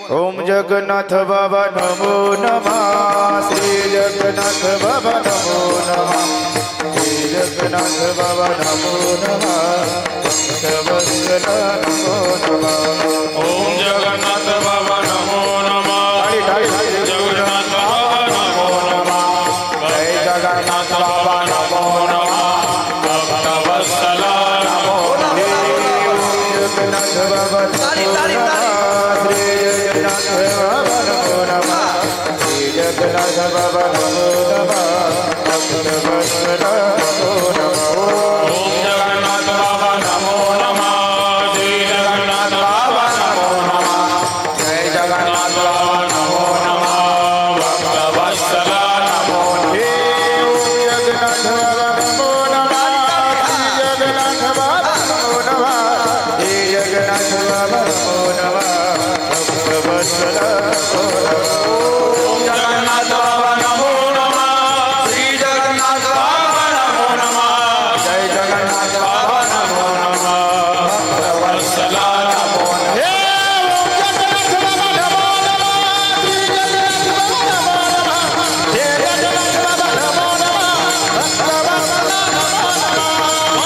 ओम जगन्नाथ बाबा नमो नमः। श्री जगन्नाथ बाबा नमो नमः। श्री जगन्नाथ बाबा नमो नमः। भक्तवत्सल नमो नमः। ओम जगन्नाथ बाबा नमो नमः। जगन्नाथ बाबा नमो नमः। जय जगन्नाथ बाबा नमो नमः। भक्तवत्सल नमो नमः। जगन्नाथ बाबा नमो नमः। श्री जगन्नाथ बाबा नमो नमः। श्री जगन्नाथ बाबा नमो नमः। भक्तवत्सल नमो नमः। ओम जगन्नाथ बाबा नमो नमः। श्री जगन्नाथ बाबा नमो नमः। जय जगन्नाथ बाबा नमो नमः। भक्तवत्सल नमो नमः। जगन्नाथ बाबा नमो नमः। श्री जगन्नाथ बाबा नमो नमः। श्री जगन्नाथ बाबा नमो नमः। भक्तवत्सल